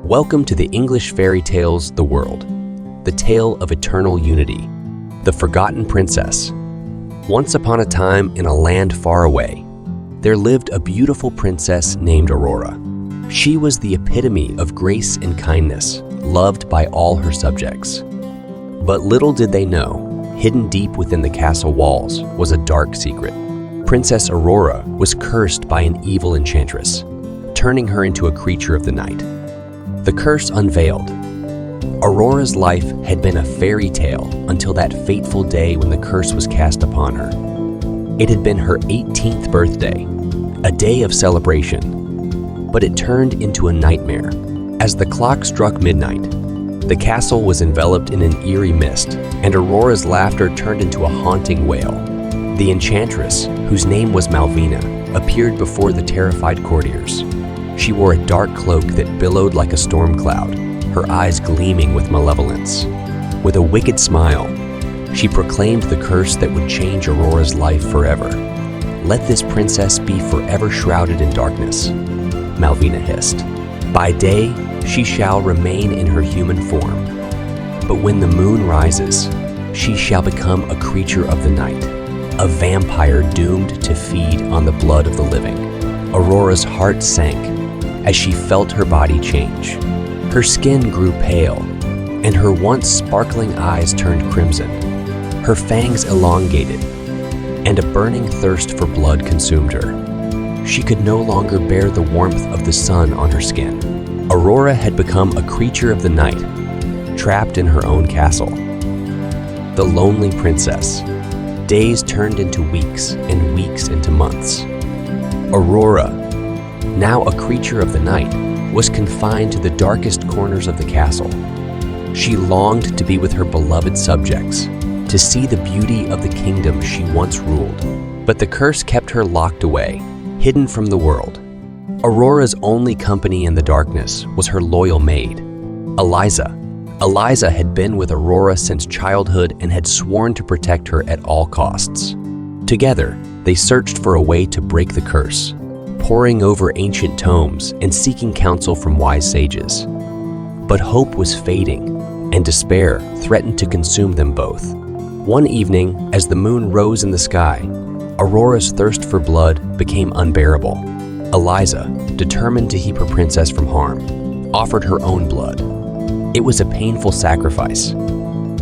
Welcome to the English fairy tales, The World, the tale of eternal unity, the forgotten princess. Once upon a time in a land far away, there lived a beautiful princess named Aurora. She was the epitome of grace and kindness, loved by all her subjects. But little did they know, hidden deep within the castle walls was a dark secret. Princess Aurora was cursed by an evil enchantress, turning her into a creature of the night. The curse unveiled. Aurora's life had been a fairy tale until that fateful day when the curse was cast upon her. It had been her 18th birthday, a day of celebration, but it turned into a nightmare. As the clock struck midnight, the castle was enveloped in an eerie mist, and Aurora's laughter turned into a haunting wail. The enchantress, whose name was Malvina, appeared before the terrified courtiers. She wore a dark cloak that billowed like a storm cloud, her eyes gleaming with malevolence. With a wicked smile, she proclaimed the curse that would change Aurora's life forever. "Let this princess be forever shrouded in darkness," Malvina hissed. "By day, she shall remain in her human form. But when the moon rises, she shall become a creature of the night, a vampire doomed to feed on the blood of the living." Aurora's heart sank as she felt her body change. Her skin grew pale, and her once sparkling eyes turned crimson. Her fangs elongated, and a burning thirst for blood consumed her. She could no longer bear the warmth of the sun on her skin. Aurora had become a creature of the night, trapped in her own castle. The lonely princess. Days turned into weeks, and weeks into months. Aurora, now a creature of the night, was confined to the darkest corners of the castle. She longed to be with her beloved subjects, to see the beauty of the kingdom she once ruled. But the curse kept her locked away, hidden from the world. Aurora's only company in the darkness was her loyal maid, Eliza. Eliza had been with Aurora since childhood and had sworn to protect her at all costs. Together, they searched for a way to break the curse, poring over ancient tomes and seeking counsel from wise sages. But hope was fading, and despair threatened to consume them both. One evening, as the moon rose in the sky, Aurora's thirst for blood became unbearable. Eliza, determined to keep her princess from harm, offered her own blood. It was a painful sacrifice,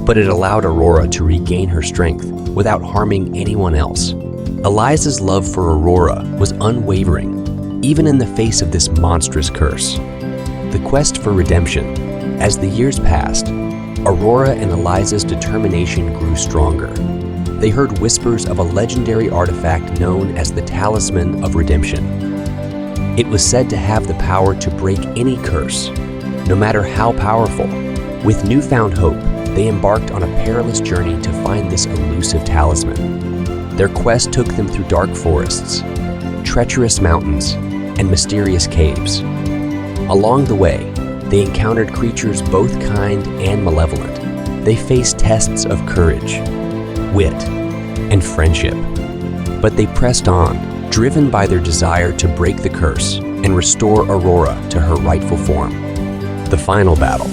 but it allowed Aurora to regain her strength without harming anyone else. Eliza's love for Aurora was unwavering, even in the face of this monstrous curse. The quest for redemption. As the years passed, Aurora and Eliza's determination grew stronger. They heard whispers of a legendary artifact known as the Talisman of Redemption. It was said to have the power to break any curse, no matter how powerful. With newfound hope, they embarked on a perilous journey to find this elusive talisman. Their quest took them through dark forests, treacherous mountains, and mysterious caves. Along the way, they encountered creatures both kind and malevolent. They faced tests of courage, wit, and friendship. But they pressed on, driven by their desire to break the curse and restore Aurora to her rightful form. The final battle.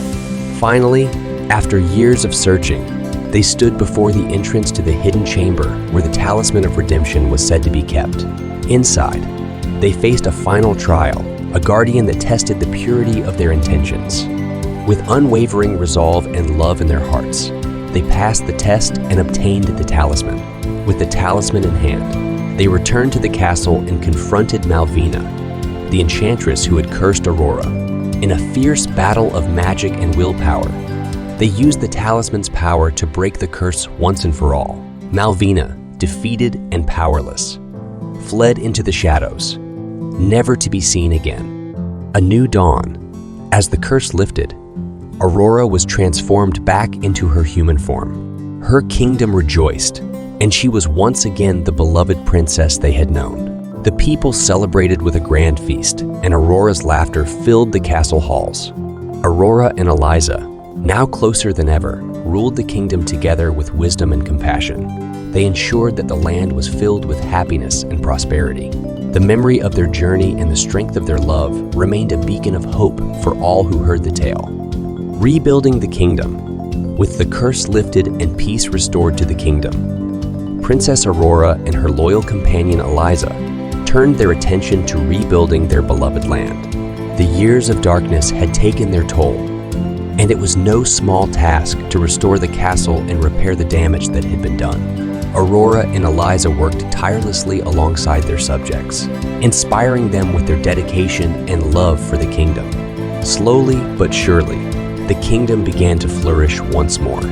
Finally, after years of searching, they stood before the entrance to the hidden chamber where the Talisman of Redemption was said to be kept. Inside, they faced a final trial, a guardian that tested the purity of their intentions. With unwavering resolve and love in their hearts, they passed the test and obtained the talisman. With the talisman in hand, they returned to the castle and confronted Malvina, the enchantress who had cursed Aurora. In a fierce battle of magic and willpower, they used the talisman's power to break the curse once and for all. Malvina, defeated and powerless, fled into the shadows, never to be seen again. A new dawn. As the curse lifted, Aurora was transformed back into her human form. Her kingdom rejoiced, and she was once again the beloved princess they had known. The people celebrated with a grand feast, and Aurora's laughter filled the castle halls. Aurora and Eliza, now closer than ever, ruled the kingdom together with wisdom and compassion. They ensured that the land was filled with happiness and prosperity. The memory of their journey and the strength of their love remained a beacon of hope for all who heard the tale. Rebuilding the kingdom. With the curse lifted and peace restored to the kingdom, Princess Aurora and her loyal companion Eliza turned their attention to rebuilding their beloved land. The years of darkness had taken their toll, and it was no small task to restore the castle and repair the damage that had been done. Aurora and Eliza worked tirelessly alongside their subjects, inspiring them with their dedication and love for the kingdom. Slowly but surely, the kingdom began to flourish once more.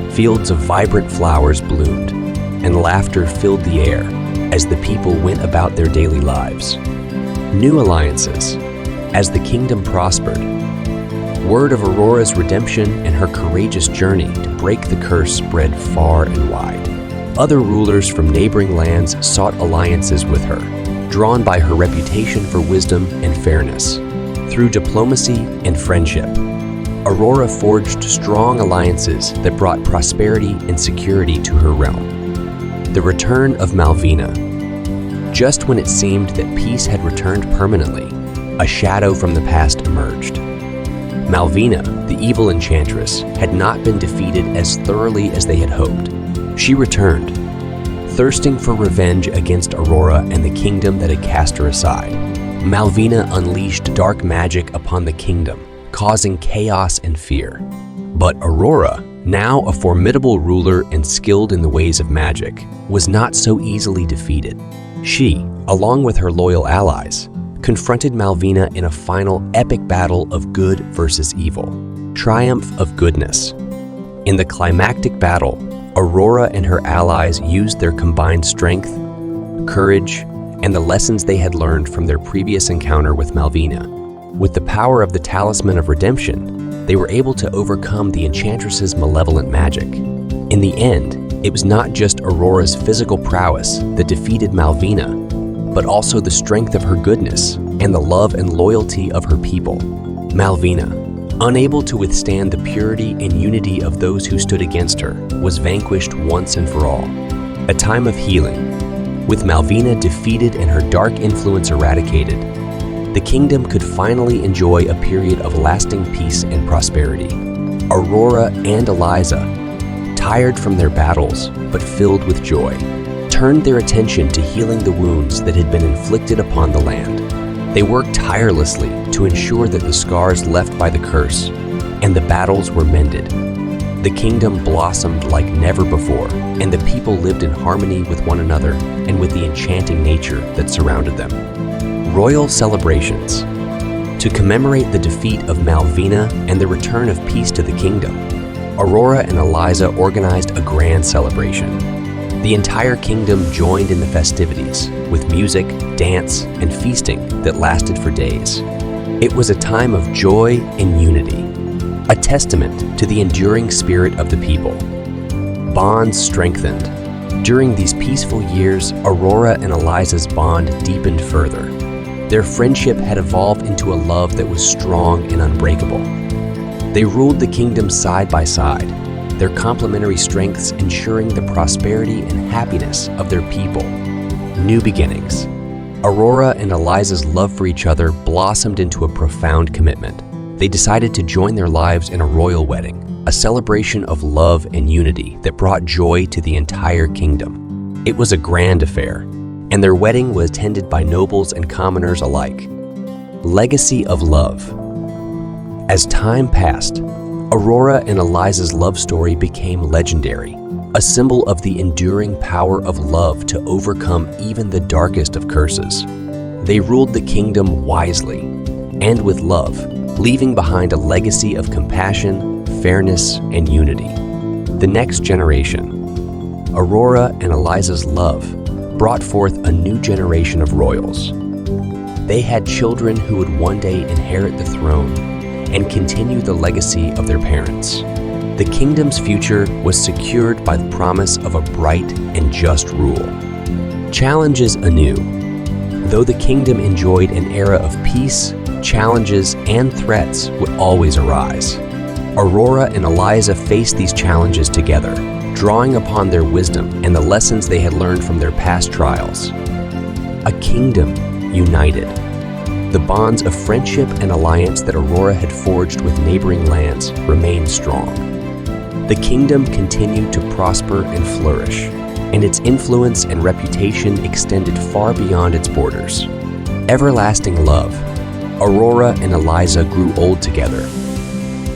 Fields of vibrant flowers bloomed, and laughter filled the air as the people went about their daily lives. New alliances. As the kingdom prospered, word of Aurora's redemption and her courageous journey to break the curse spread far and wide. Other rulers from neighboring lands sought alliances with her, drawn by her reputation for wisdom and fairness. Through diplomacy and friendship, Aurora forged strong alliances that brought prosperity and security to her realm. The return of Malvina. Just when it seemed that peace had returned permanently, a shadow from the past emerged. Malvina, the evil enchantress, had not been defeated as thoroughly as they had hoped. She returned, thirsting for revenge against Aurora and the kingdom that had cast her aside. Malvina unleashed dark magic upon the kingdom, causing chaos and fear. But Aurora, now a formidable ruler and skilled in the ways of magic, was not so easily defeated. She, along with her loyal allies, confronted Malvina in a final epic battle of good versus evil. Triumph of goodness. In the climactic battle, Aurora and her allies used their combined strength, courage, and the lessons they had learned from their previous encounter with Malvina. With the power of the Talisman of Redemption, they were able to overcome the Enchantress's malevolent magic. In the end, it was not just Aurora's physical prowess that defeated Malvina, but also the strength of her goodness and the love and loyalty of her people. Malvina, unable to withstand the purity and unity of those who stood against her, was vanquished once and for all. A time of healing. With Malvina defeated and her dark influence eradicated, the kingdom could finally enjoy a period of lasting peace and prosperity. Aurora and Eliza, tired from their battles but filled with joy, turned their attention to healing the wounds that had been inflicted upon the land. They worked tirelessly to ensure that the scars left by the curse and the battles were mended. The kingdom blossomed like never before, and the people lived in harmony with one another and with the enchanting nature that surrounded them. Royal celebrations. To commemorate the defeat of Malvina and the return of peace to the kingdom, Aurora and Eliza organized a grand celebration. The entire kingdom joined in the festivities, with music, dance, and feasting that lasted for days. It was a time of joy and unity, a testament to the enduring spirit of the people. Bonds strengthened. During these peaceful years, Aurora and Eliza's bond deepened further. Their friendship had evolved into a love that was strong and unbreakable. They ruled the kingdom side by side, their complementary strengths ensuring the prosperity and happiness of their people. New beginnings. Aurora and Eliza's love for each other blossomed into a profound commitment. They decided to join their lives in a royal wedding, a celebration of love and unity that brought joy to the entire kingdom. It was a grand affair, and their wedding was attended by nobles and commoners alike. Legacy of love. As time passed, Aurora and Eliza's love story became legendary, a symbol of the enduring power of love to overcome even the darkest of curses. They ruled the kingdom wisely and with love, leaving behind a legacy of compassion, fairness, and unity. The next generation. Aurora and Eliza's love brought forth a new generation of royals. They had children who would one day inherit the throne and continue the legacy of their parents. The kingdom's future was secured by the promise of a bright and just rule. Challenges anew. Though the kingdom enjoyed an era of peace, challenges and threats would always arise. Aurora and Eliza faced these challenges together, drawing upon their wisdom and the lessons they had learned from their past trials. a kingdom united. The bonds of friendship and alliance that Aurora had forged with neighboring lands remained strong. The kingdom continued to prosper and flourish, and its influence and reputation extended far beyond its borders. Everlasting love. Aurora and Eliza grew old together,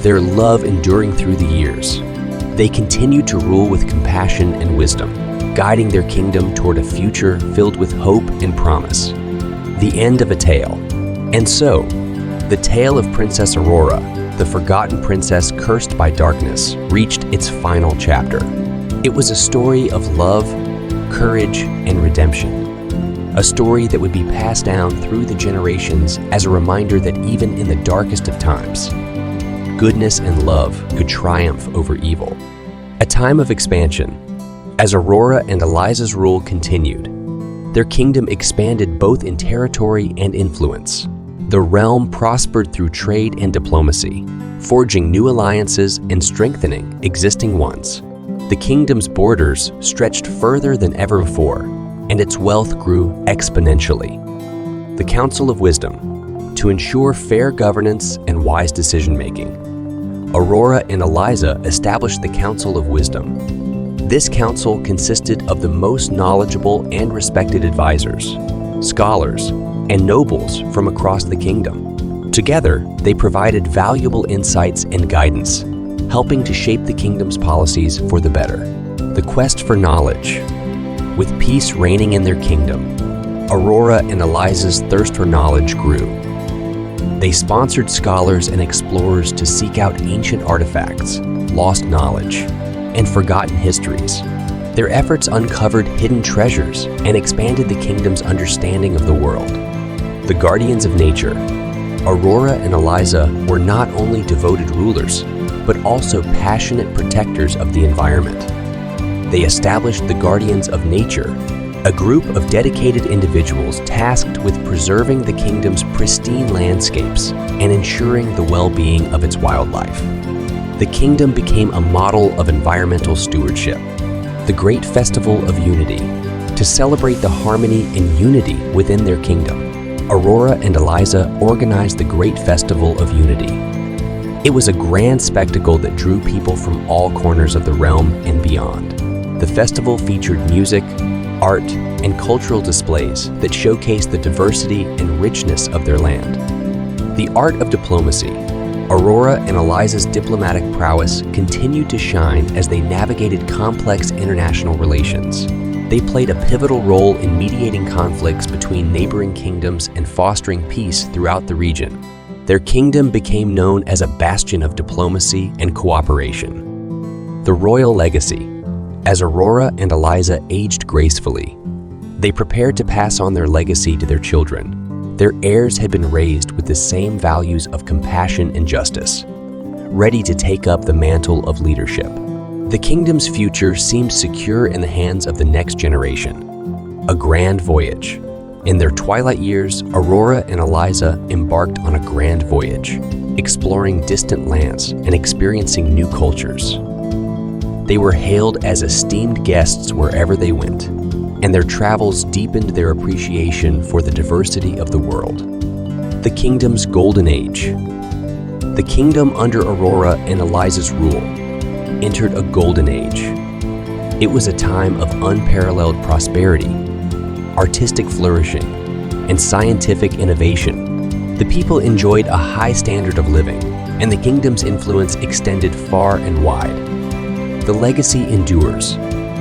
their love enduring through the years. They continued to rule with compassion and wisdom, guiding their kingdom toward a future filled with hope and promise. The end of a tale. And so, the tale of Princess Aurora, the forgotten princess cursed by darkness, reached its final chapter. It was a story of love, courage, and redemption. A story that would be passed down through the generations as a reminder that even in the darkest of times, goodness and love could triumph over evil. A time of expansion. As Aurora and Eliza's rule continued, their kingdom expanded both in territory and influence. The realm prospered through trade and diplomacy, forging new alliances and strengthening existing ones. The kingdom's borders stretched further than ever before, and its wealth grew exponentially. The Council of Wisdom, to ensure fair governance and wise decision-making. Aurora and Eliza established the Council of Wisdom. This council consisted of the most knowledgeable and respected advisors, scholars, and nobles from across the kingdom. Together, they provided valuable insights and guidance, helping to shape the kingdom's policies for the better. The quest for knowledge. With peace reigning in their kingdom, Aurora and Eliza's thirst for knowledge grew. They sponsored scholars and explorers to seek out ancient artifacts, lost knowledge, and forgotten histories. Their efforts uncovered hidden treasures and expanded the kingdom's understanding of the world. The guardians of nature. Aurora and Eliza were not only devoted rulers, but also passionate protectors of the environment. They established the Guardians of Nature, a group of dedicated individuals tasked with preserving the kingdom's pristine landscapes and ensuring the well-being of its wildlife. The kingdom became a model of environmental stewardship. The Great Festival of Unity, to celebrate the harmony and unity within their kingdom. Aurora and Eliza organized the Great Festival of Unity. It was a grand spectacle that drew people from all corners of the realm and beyond. The festival featured music, art, and cultural displays that showcased the diversity and richness of their land. The art of diplomacy. Aurora and Eliza's diplomatic prowess continued to shine as they navigated complex international relations. They played a pivotal role in mediating conflicts between neighboring kingdoms and fostering peace throughout the region. Their kingdom became known as a bastion of diplomacy and cooperation. The royal legacy. As Aurora and Eliza aged gracefully, they prepared to pass on their legacy to their children. Their heirs had been raised with the same values of compassion and justice, ready to take up the mantle of leadership. The kingdom's future seemed secure in the hands of the next generation. A grand voyage. In their twilight years, Aurora and Eliza embarked on a grand voyage, exploring distant lands and experiencing new cultures. They were hailed as esteemed guests wherever they went, and their travels deepened their appreciation for the diversity of the world. The kingdom's golden age. The kingdom under Aurora and Eliza's rule entered a golden age. It was a time of unparalleled prosperity, artistic flourishing, and scientific innovation. The people enjoyed a high standard of living, and the kingdom's influence extended far and wide. The legacy endures,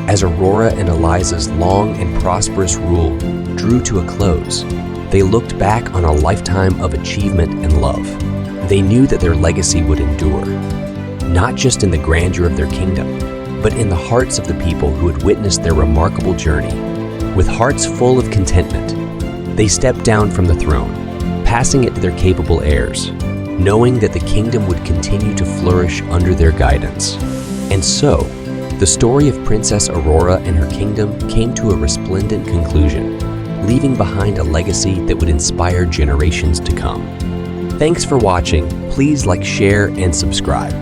as Aurora and Eliza's long and prosperous rule drew to a close. They looked back on a lifetime of achievement and love. They knew that their legacy would endure, not just in the grandeur of their kingdom, but in the hearts of the people who had witnessed their remarkable journey. With hearts full of contentment, they stepped down from the throne, passing it to their capable heirs, knowing that the kingdom would continue to flourish under their guidance. And so, the story of Princess Aurora and her kingdom came to a resplendent conclusion, leaving behind a legacy that would inspire generations to come. Thanks for watching. Please like, share, and subscribe.